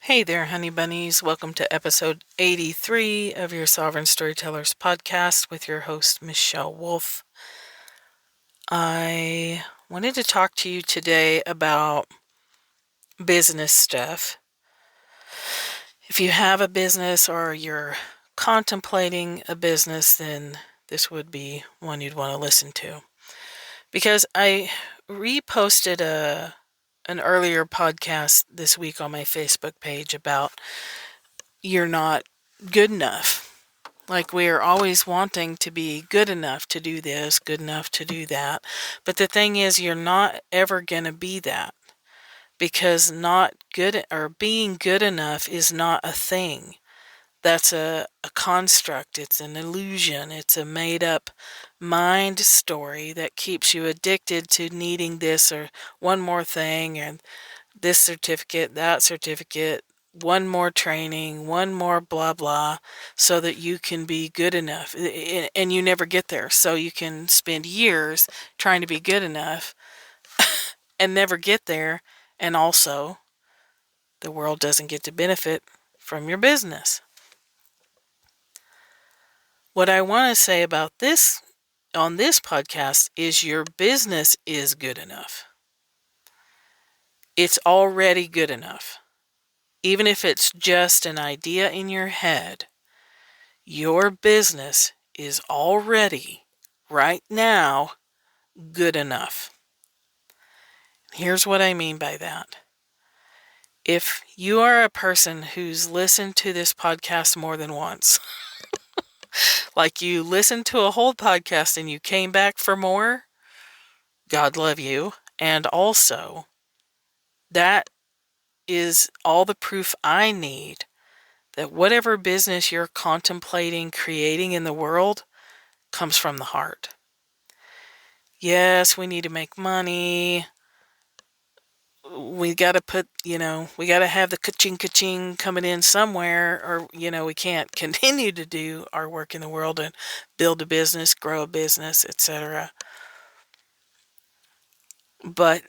Hey there, honey bunnies. Welcome to episode 83 of your Sovereign Storytellers podcast with your host, Michelle Wolf. I wanted to talk to you today about business stuff. If you have a business or you're contemplating a business, then this would be one you'd want to listen to. Because I reposted an earlier podcast this week on my Facebook page about you're not good enough. Like, we are always wanting to be good enough to do this, good enough to do that. But the thing is, you're not ever going to be that, because not good or being good enough is not a thing. That's a construct. It's an illusion. It's a made up mind story that keeps you addicted to needing this or one more thing, and this certificate, that certificate, one more training, one more blah blah, so that you can be good enough. And you never get there. So you can spend years trying to be good enough and never get there. And also, the world doesn't get to benefit from your business. What I want to say about this on this podcast is your business is good enough. It's already good enough. Even if it's just an idea in your head, your business is already, right now, good enough. Here's what I mean by that. If you are a person who's listened to this podcast more than once, like you listened to a whole podcast and you came back for more, God love you. And also, that is all the proof I need that whatever business you're contemplating creating in the world comes from the heart. Yes, we need to make money. We got to we got to have the ka-ching coming in somewhere, or, we can't continue to do our work in the world and build a business, grow a business, etc. But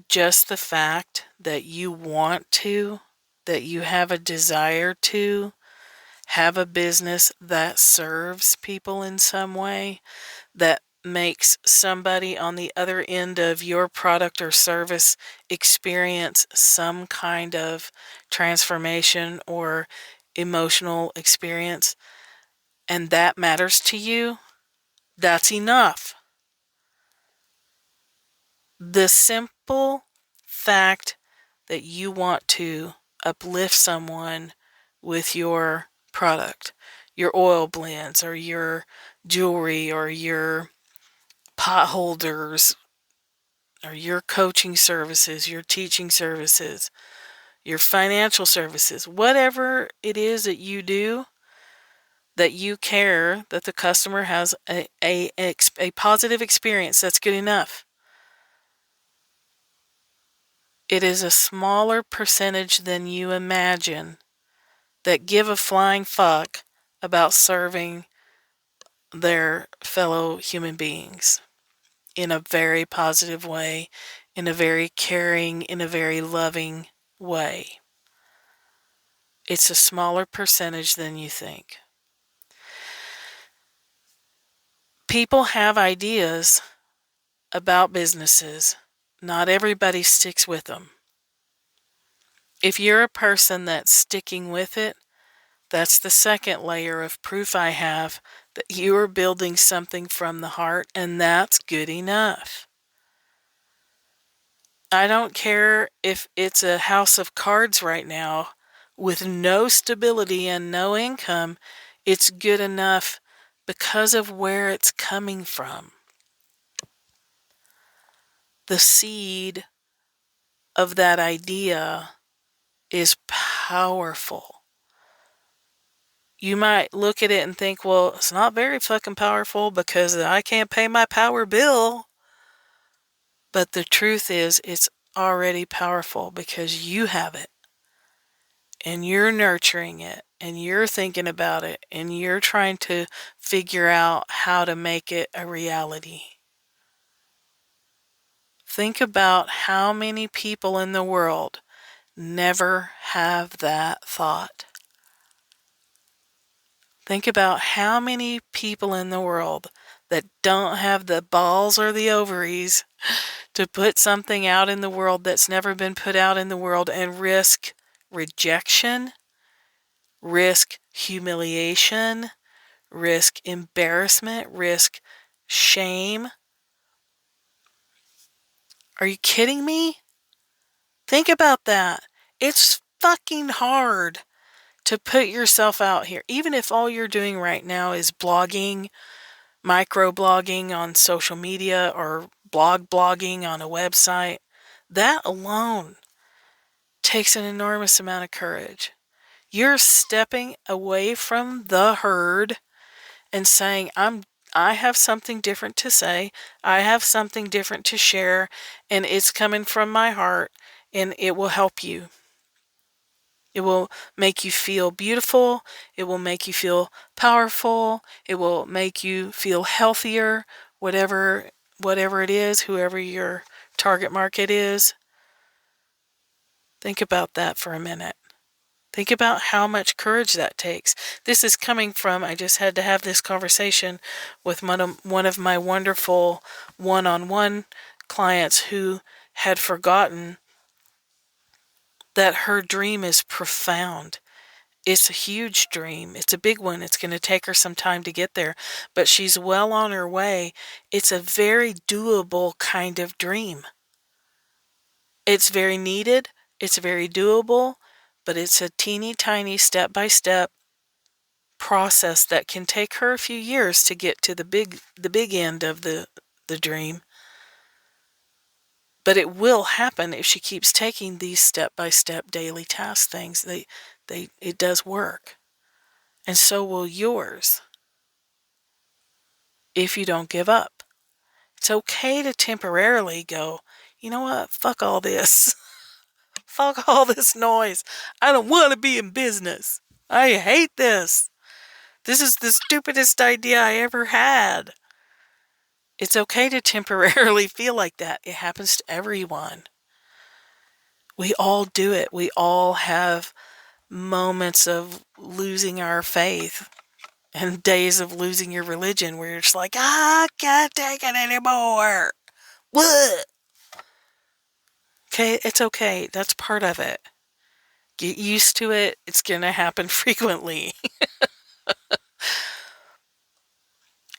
just the fact that you want to, that you have a desire to have a business that serves people in some way, that makes somebody on the other end of your product or service experience some kind of transformation or emotional experience, and that matters to you, that's enough. The simple fact that you want to uplift someone with your product, your oil blends or your jewelry or your pot holders or your coaching services, your teaching services, your financial services, whatever it is that you do, that you care that the customer has a positive experience, that's good enough. It is a smaller percentage than you imagine that give a flying fuck about serving their fellow human beings in a very positive way, in a very caring, in a very loving way. It's a smaller percentage than you think. People have ideas about businesses. Not everybody sticks with them. If you're a person that's sticking with it, that's the second layer of proof I have that you are building something from the heart, and that's good enough. I don't care if it's a house of cards right now with no stability and no income, it's good enough because of where it's coming from. The seed of that idea is powerful. You might look at it and think, well, it's not very fucking powerful because I can't pay my power bill. But the truth is, it's already powerful because you have it. And you're nurturing it. And you're thinking about it. And you're trying to figure out how to make it a reality. Think about how many people in the world Never have that thought. Think about how many people in the world that don't have the balls or the ovaries to put something out in the world that's never been put out in the world and risk rejection, risk humiliation, risk embarrassment, risk shame. Are you kidding me? Think about that. It's fucking hard to put yourself out here. Even if all you're doing right now is blogging, microblogging on social media, or blogging on a website, that alone takes an enormous amount of courage. You're stepping away from the herd and saying, I have something different to say. I have something different to share, and it's coming from my heart, and it will help you. It will make you feel beautiful. It will make you feel powerful. It will make you feel healthier, whatever it is, whoever your target market is. Think about that for a minute. Think about how much courage that takes. This is coming from, I just had to have this conversation with one of my wonderful one-on-one clients who had forgotten that her dream is profound. It's a huge dream. It's a big one. It's going to take her some time to get there, but she's well on her way. It's a very doable kind of dream. It's very needed. It's very doable, but it's a teeny tiny step-by-step process that can take her a few years to get to the big end of the dream. But it will happen if she keeps taking these step-by-step daily task things. It does work. And so will yours if you don't give up. It's okay to temporarily go, you know what, fuck all this. Fuck all this noise. I don't want to be in business. I hate this. This is the stupidest idea I ever had. It's okay to temporarily feel like that. It happens to everyone. We all do it. We all have moments of losing our faith and days of losing your religion where you're just like, I can't take it anymore. What? Okay, it's okay. That's part of it. Get used to it. It's going to happen frequently.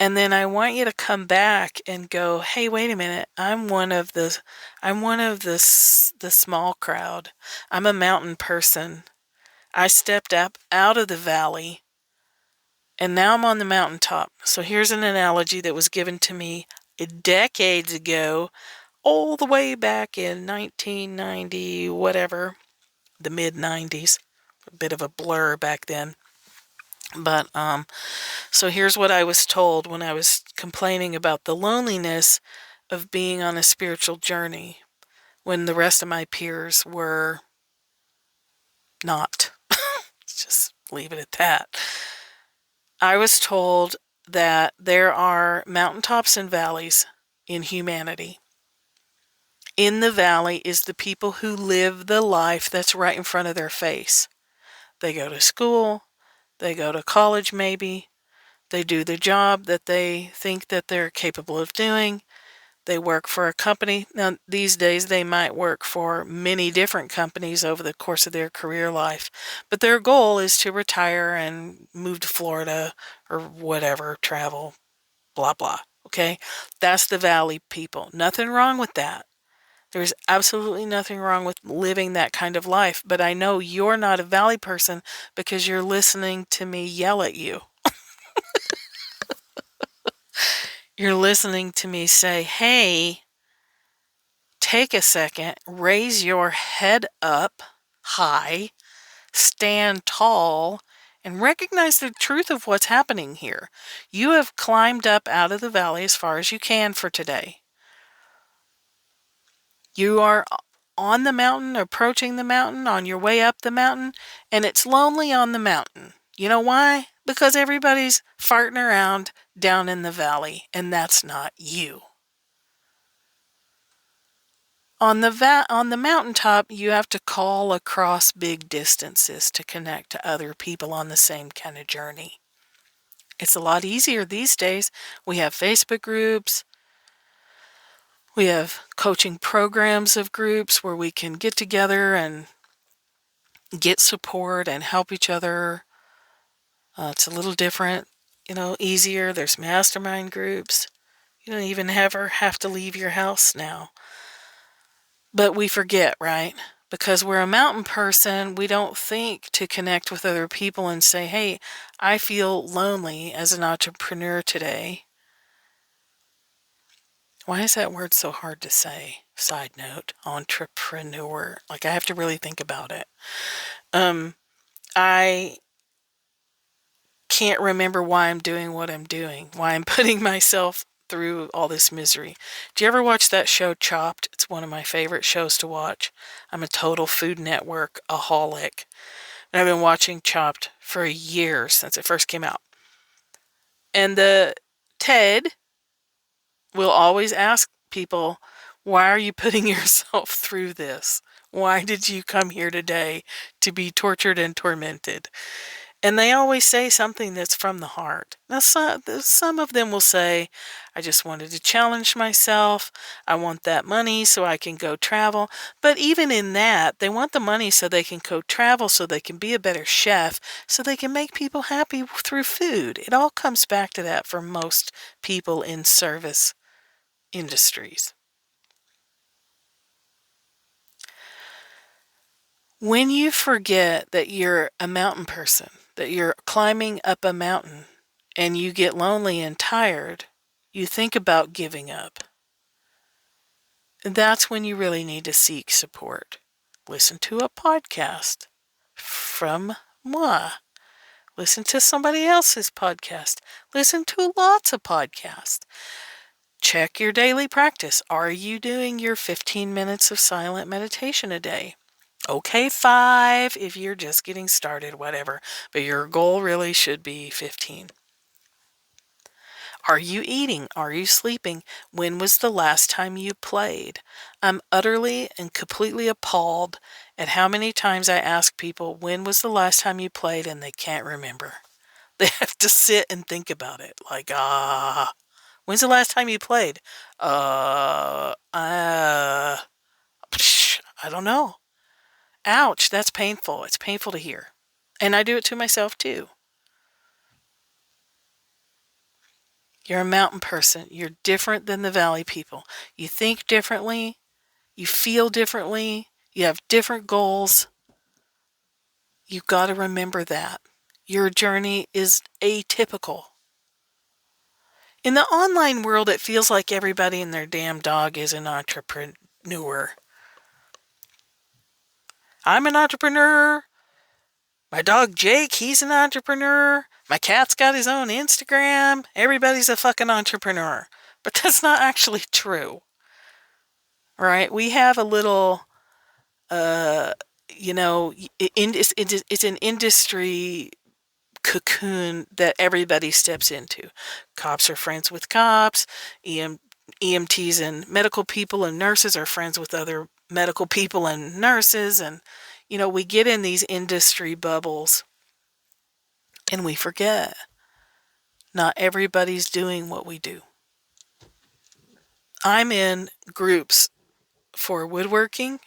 And then I want you to come back and go, hey, wait a minute. I'm one of the small crowd. I'm a mountain person. I stepped up out of the valley, and now I'm on the mountaintop. So here's an analogy that was given to me decades ago, all the way back in 1990, whatever, the mid-90s. A bit of a blur back then. But so here's what I was told when I was complaining about the loneliness of being on a spiritual journey when the rest of my peers were not. Just leave it at that. I was told that there are mountaintops and valleys in humanity. In the valley is the people who live the life that's right in front of their face. They go to school, they go to college maybe, they do the job that they think that they're capable of doing. They work for a company. Now, these days, they might work for many different companies over the course of their career life. But their goal is to retire and move to Florida or whatever, travel, blah, blah. Okay? That's the valley people. Nothing wrong with that. There's absolutely nothing wrong with living that kind of life. But I know you're not a valley person because you're listening to me yell at you. You're listening to me say, hey, take a second, raise your head up high, stand tall, and recognize the truth of what's happening here. You have climbed up out of the valley as far as you can for today. You are on the mountain, approaching the mountain, on your way up the mountain, and it's lonely on the mountain. You know why? Because everybody's farting around down in the valley, and that's not you. On the mountaintop, you have to call across big distances to connect to other people on the same kind of journey. It's a lot easier these days. We have Facebook groups. We have coaching programs of groups where we can get together and get support and help each other. It's a little different, easier. There's mastermind groups. You don't even ever have to leave your house now. But we forget, right? Because we're a mountain person, we don't think to connect with other people and say, hey, I feel lonely as an entrepreneur today. Why is that word so hard to say? Side note, entrepreneur. Like, I have to really think about it. I can't remember why I'm doing what I'm doing, why I'm putting myself through all this misery. Do you ever watch that show Chopped? It's one of my favorite shows to watch. I'm a total Food Network-aholic. And I've been watching Chopped for years since it first came out. And the Ted will always ask people, why are you putting yourself through this? Why did you come here today to be tortured and tormented? And they always say something that's from the heart. Now, some of them will say, I just wanted to challenge myself. I want that money so I can go travel. But even in that, they want the money so they can go travel, so they can be a better chef, so they can make people happy through food. It all comes back to that for most people in service industries. When you forget that you're a mountain person, that you're climbing up a mountain, and you get lonely and tired, you think about giving up. That's when you really need to seek support. Listen to a podcast from moi. Listen to somebody else's podcast. Listen to lots of podcasts. Check your daily practice. Are you doing your 15 minutes of silent meditation a day? Okay, 5 if you're just getting started, whatever. But your goal really should be 15. Are you eating? Are you sleeping? When was the last time you played? I'm utterly and completely appalled at how many times I ask people, when was the last time you played? And they can't remember. They have to sit and think about it. Like, when's the last time you played? I don't know. Ouch, that's painful. It's painful to hear. And I do it to myself too. You're a mountain person. You're different than the valley people. You think differently. You feel differently. You have different goals. You've got to remember that. Your journey is atypical. In the online world, it feels like everybody and their damn dog is an entrepreneur. I'm an entrepreneur. My dog Jake, he's an entrepreneur. My cat's got his own Instagram. Everybody's a fucking entrepreneur. But that's not actually true. Right? We have a little, it's an industry cocoon that everybody steps into. Cops are friends with cops. EMTs and medical people and nurses are friends with other medical people and nurses. And, we get in these industry bubbles and we forget. Not everybody's doing what we do. I'm in groups for woodworking,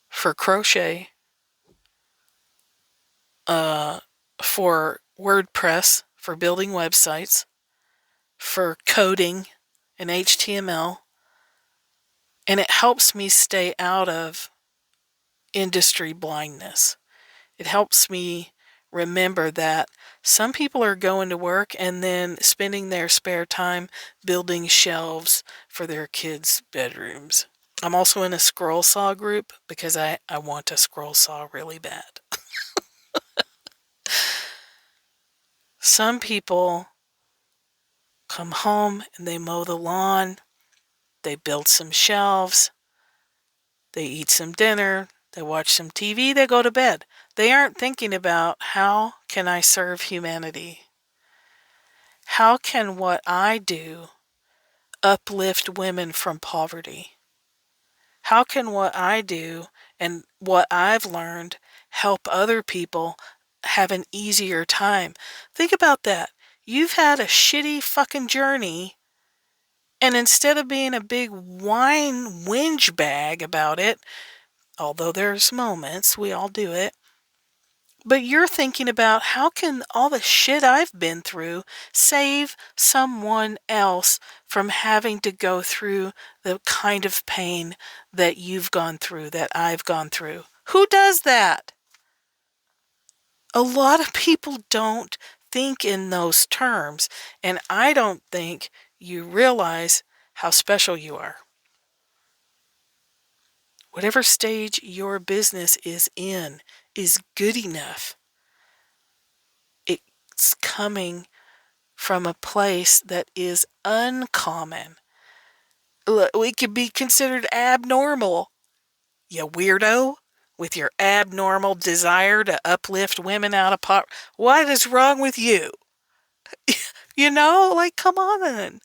for crochet, for WordPress, for building websites, for coding and HTML, and it helps me stay out of industry blindness. It helps me remember that some people are going to work and then spending their spare time building shelves for their kids' bedrooms. I'm also in a scroll saw group because I want a scroll saw really bad. Some people come home and they mow the lawn, they build some shelves, they eat some dinner, they watch some TV, they go to bed. They aren't thinking about, how can I serve humanity? How can what I do uplift women from poverty? How can what I do and what I've learned help other people have an easier time? Think about that. You've had a shitty fucking journey, and instead of being a big whine whinge bag about it, although there's moments, we all do it, but you're thinking about how can all the shit I've been through save someone else from having to go through the kind of pain that you've gone through, that I've gone through. Who does that? A lot of people don't think in those terms, and I don't think you realize how special you are. Whatever stage your business is in is good enough. It's coming from a place that is uncommon. We could be considered abnormal, you weirdo, with your abnormal desire to uplift women out of poverty. What is wrong with you? Like, come on.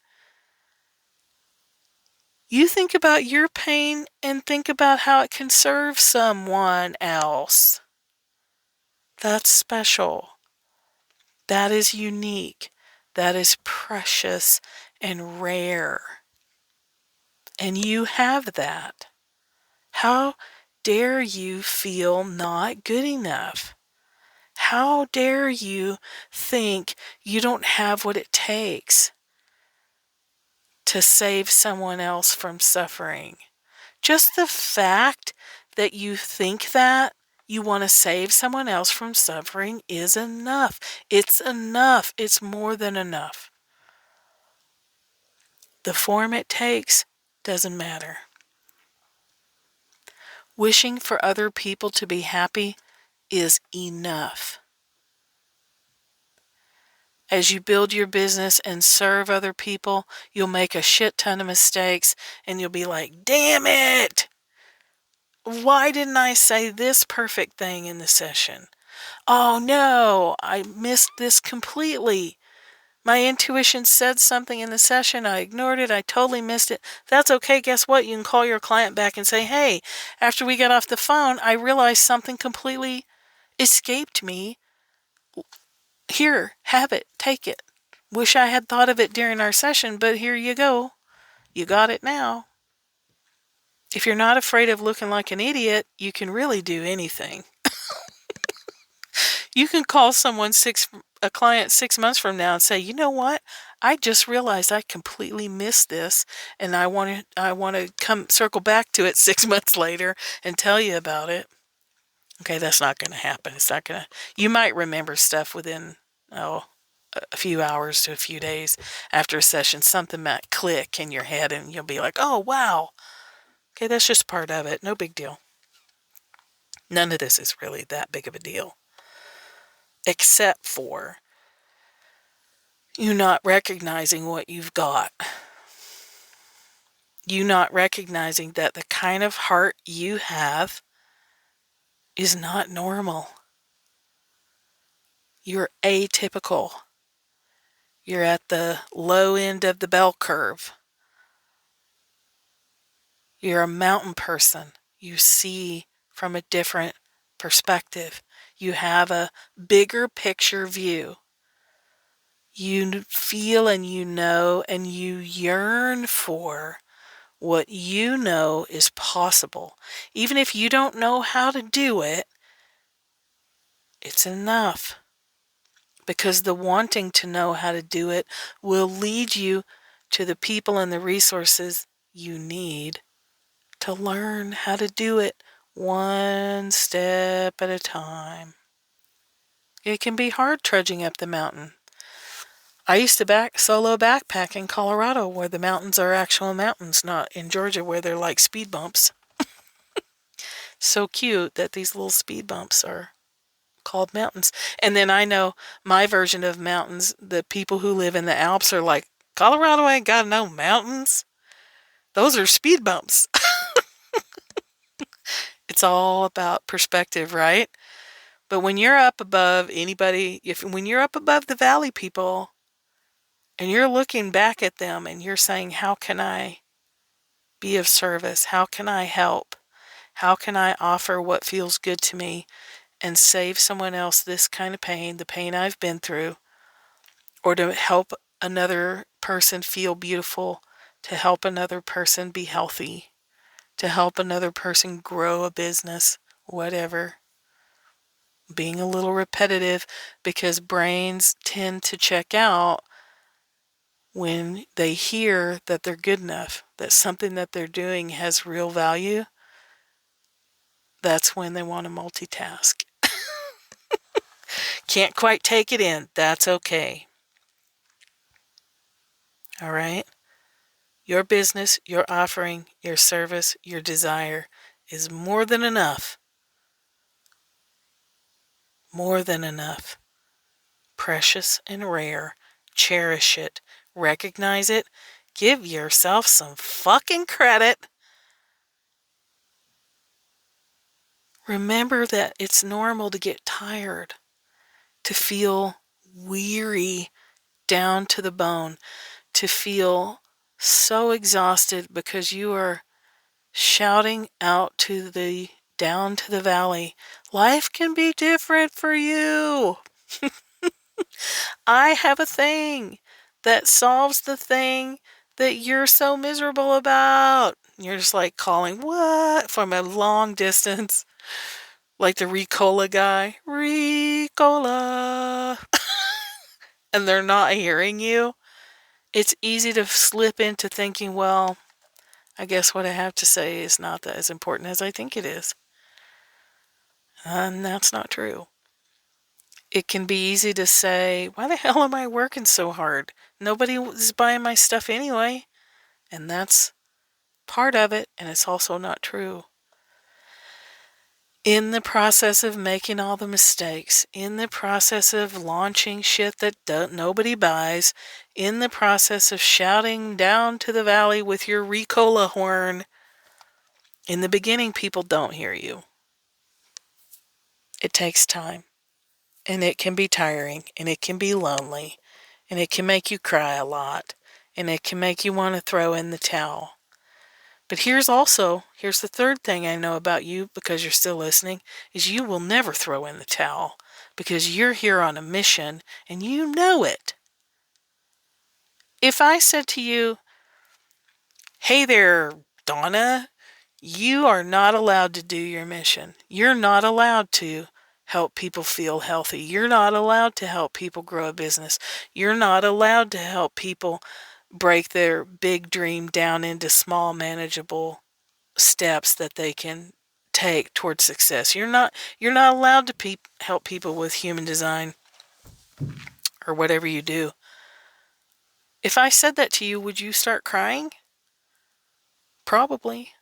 You think about your pain and think about how it can serve someone else. That's special. That is unique. That is precious and rare. And you have that. How dare you feel not good enough? How dare you think you don't have what it takes to save someone else from suffering? Just the fact that you think that you want to save someone else from suffering is enough. It's enough. It's more than enough. The form it takes doesn't matter. Wishing for other people to be happy is enough. As you build your business and serve other people, you'll make a shit ton of mistakes and you'll be like, damn it! Why didn't I say this perfect thing in the session? Oh no, I missed this completely. My intuition said something in the session. I ignored it. I totally missed it. That's okay. Guess what? You can call your client back and say, hey, after we got off the phone, I realized something completely escaped me. Here, have it. Take it. Wish I had thought of it during our session, but here you go. You got it now. If you're not afraid of looking like an idiot, you can really do anything. You can call a client 6 months from now and say, you know what? I just realized I completely missed this, and I want to come circle back to it 6 months later and tell you about it. Okay, that's not going to happen. It's not going to. You might remember stuff within a few hours to a few days after a session. Something might click in your head, and you'll be like, oh wow. Okay, that's just part of it. No big deal. None of this is really that big of a deal, except for you not recognizing what you've got. You not recognizing that the kind of heart you have is not normal. You're atypical. You're at the low end of the bell curve. You're a mountain person. You see from a different perspective. You have a bigger picture view. You feel and you know and you yearn for what you know is possible. Even if you don't know how to do it, it's enough. Because the wanting to know how to do it will lead you to the people and the resources you need to learn how to do it one step at a time. It can be hard trudging up the mountain. I used to solo backpack in Colorado where the mountains are actual mountains, not in Georgia where they're like speed bumps. So cute that these little speed bumps are called mountains. And then I know my version of mountains, the people who live in the Alps are like, Colorado ain't got no mountains. Those are speed bumps. It's all about perspective, right? But when you're up above when you're up above the valley people and you're looking back at them and you're saying, how can I be of service? How can I help? How can I offer what feels good to me and save someone else this kind of pain, the pain I've been through, or to help another person feel beautiful, to help another person be healthy, to help another person grow a business, whatever. Being a little repetitive because brains tend to check out when they hear that they're good enough, that something that they're doing has real value. That's when they want to multitask. Can't quite take it in. That's okay. All right? Your business, your offering, your service, your desire is more than enough. More than enough. Precious and rare. Cherish it. Recognize it. Give yourself some fucking credit. Remember that it's normal to get tired, to feel weary down to the bone, to feel so exhausted because you are shouting out to the down to the valley. Life can be different for you. I have a thing that solves the thing that you're so miserable about. You're just like calling, what? From a long distance. Like the Ricola guy. Ricola. And they're not hearing you. It's easy to slip into thinking, well, I guess what I have to say is not as important as I think it is. And that's not true. It can be easy to say, why the hell am I working so hard? Nobody is buying my stuff anyway. And that's part of it, and it's also not true. In the process of making all the mistakes, in the process of launching shit that nobody buys, in the process of shouting down to the valley with your Ricola horn, in the beginning, people don't hear you. It takes time, and it can be tiring, and it can be lonely, and it can make you cry a lot, and it can make you want to throw in the towel. But here's the third thing I know about you, because you're still listening, is you will never throw in the towel, because you're here on a mission, and you know it. If I said to you, hey there, Donna, you are not allowed to do your mission. You're not allowed to help people feel healthy. You're not allowed to help people grow a business. You're not allowed to help people break their big dream down into small, manageable steps that they can take towards success. You're not allowed to help people with human design or whatever you do. If I said that to you, would you start crying? Probably.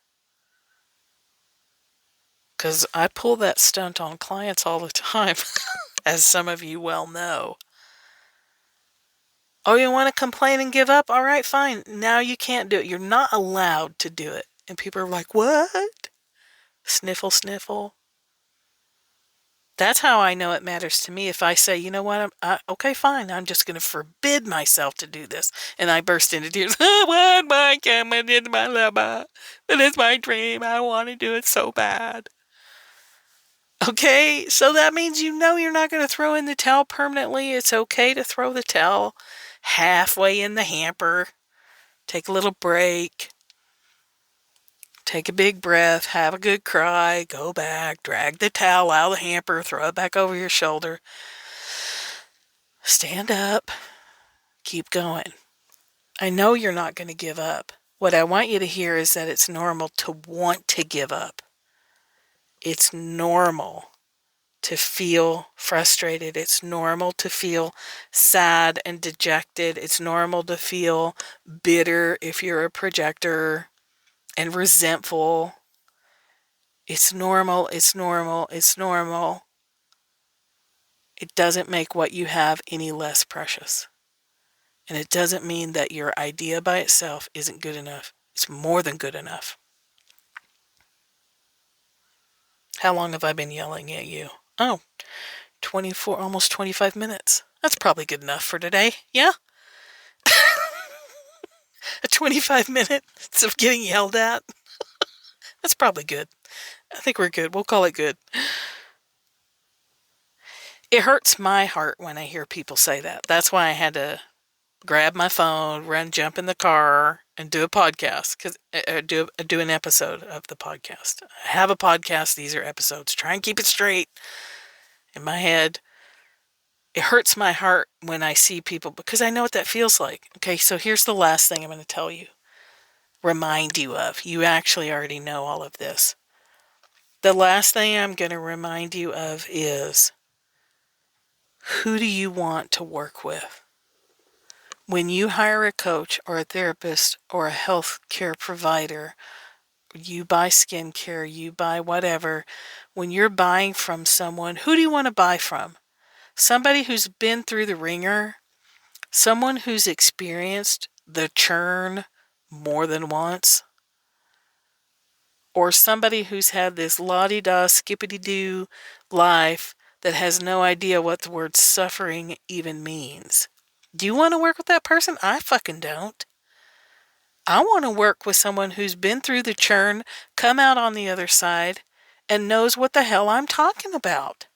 Because I pull that stunt on clients all the time, as some of you well know. Oh, you want to complain and give up? All right, fine. Now you can't do it. You're not allowed to do it. And people are like, what? Sniffle, sniffle. That's how I know it matters to me. If I say, you know what, okay, fine, I'm just going to forbid myself to do this. And I burst into tears. What? My camera did my lover. But it's my dream. I want to do it so bad. Okay, so that means you know you're not going to throw in the towel permanently. It's okay to throw the towel halfway in the hamper. Take a little break. Take a big breath. Have a good cry. Go back. Drag the towel out of the hamper. Throw it back over your shoulder. Stand up. Keep going. I know you're not going to give up. What I want you to hear is that it's normal to want to give up. It's normal to feel frustrated. It's normal to feel sad and dejected. It's normal to feel bitter if you're a projector and resentful. It's normal. It's normal. It's normal. It doesn't make what you have any less precious. And it doesn't mean that your idea by itself isn't good enough. It's more than good enough. How long have I been yelling at you? Oh, 24, almost 25 minutes. That's probably good enough for today, yeah? a 25 minutes of getting yelled at. That's probably good. I think we're good. We'll call it good. It hurts my heart when I hear people say that. That's why I had to grab my phone, jump in the car, and do a podcast. Do an episode of the podcast. I have a podcast. These are episodes. Try and keep it straight in my head. It hurts my heart when I see people because I know what that feels like. Okay, so here's the last thing I'm going to tell you. Remind you of. You actually already know all of this. The last thing I'm going to remind you of is, who do you want to work with? When you hire a coach or a therapist or a health care provider, you buy skincare, you buy whatever, when you're buying from someone, who do you want to buy from? Somebody who's been through the ringer, someone who's experienced the churn more than once, or somebody who's had this la-di-da, skippity-doo life that has no idea what the word suffering even means. Do you want to work with that person? I fucking don't. I want to work with someone who's been through the churn, come out on the other side, and knows what the hell I'm talking about.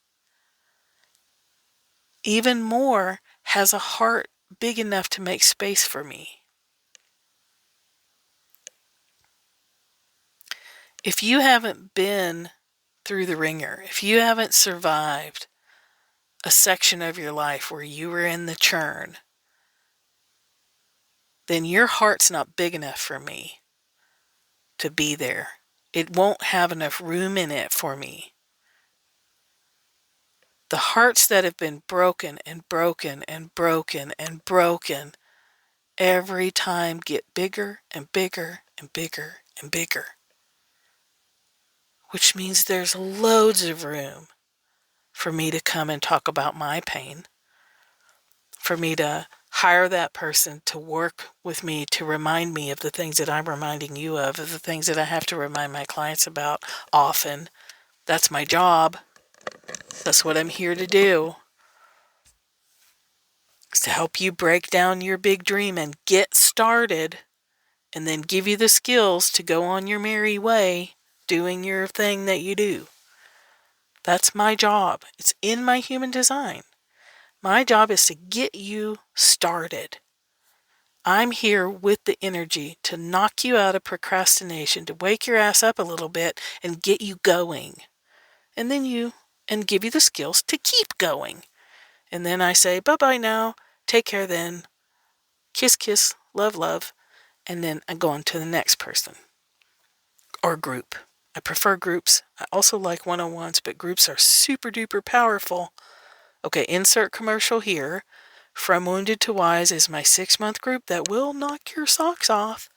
Even more, has a heart big enough to make space for me. If you haven't been through the ringer, if you haven't survived a section of your life where you were in the churn, then your heart's not big enough for me to be there. It won't have enough room in it for me. The hearts that have been broken and broken and broken and broken every time get bigger and bigger and bigger and bigger. Which means there's loads of room for me to come and talk about my pain. For me to hire that person to work with me to remind me of the things that I'm reminding you of the things that I have to remind my clients about often. That's my job. That's what I'm here to do. It's to help you break down your big dream and get started, and then give you the skills to go on your merry way doing your thing that you do. That's my job. It's in my human design. My job is to get you started. I'm here with the energy to knock you out of procrastination, to wake your ass up a little bit and get you going. And give you the skills to keep going. And then I say, bye-bye now, take care then, kiss, kiss, love, love, and then I go on to the next person. Or group. I prefer groups. I also like one-on-ones, but groups are super duper powerful. Okay, insert commercial here. From Wounded to Wise is my 6-month group that will knock your socks off.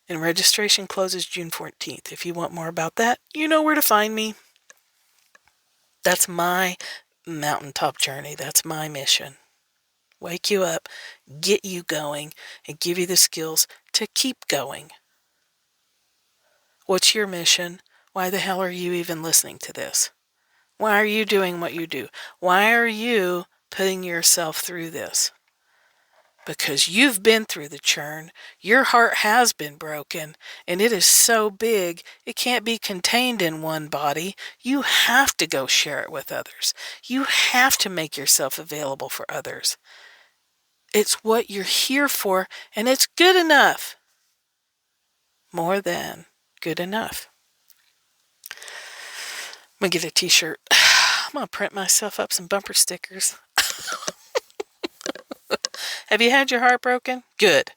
And registration closes June 14th. If you want more about that, you know where to find me. That's my mountaintop journey. That's my mission. Wake you up, get you going, and give you the skills to keep going. What's your mission? Why the hell are you even listening to this? Why are you doing what you do? Why are you putting yourself through this? Because you've been through the churn, your heart has been broken, and it is so big, it can't be contained in one body. You have to go share it with others. You have to make yourself available for others. It's what you're here for, and it's good enough. More than good enough. I'm going to get a t-shirt. I'm going to print myself up some bumper stickers. Have you had your heart broken? Good.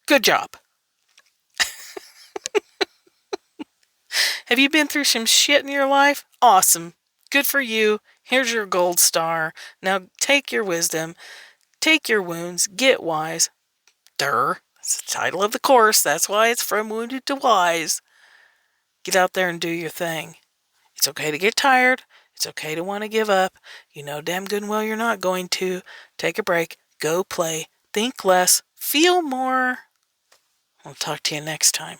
Good job. Have you been through some shit in your life? Awesome. Good for you. Here's your gold star. Now take your wisdom, take your wounds, get wise. That's the title of the course. That's why it's From Wounded to Wise. Get out there and do your thing. It's okay to get tired. It's okay to want to give up. You know damn good and well you're not going to. Take a break. Go play. Think less. Feel more. I'll talk to you next time.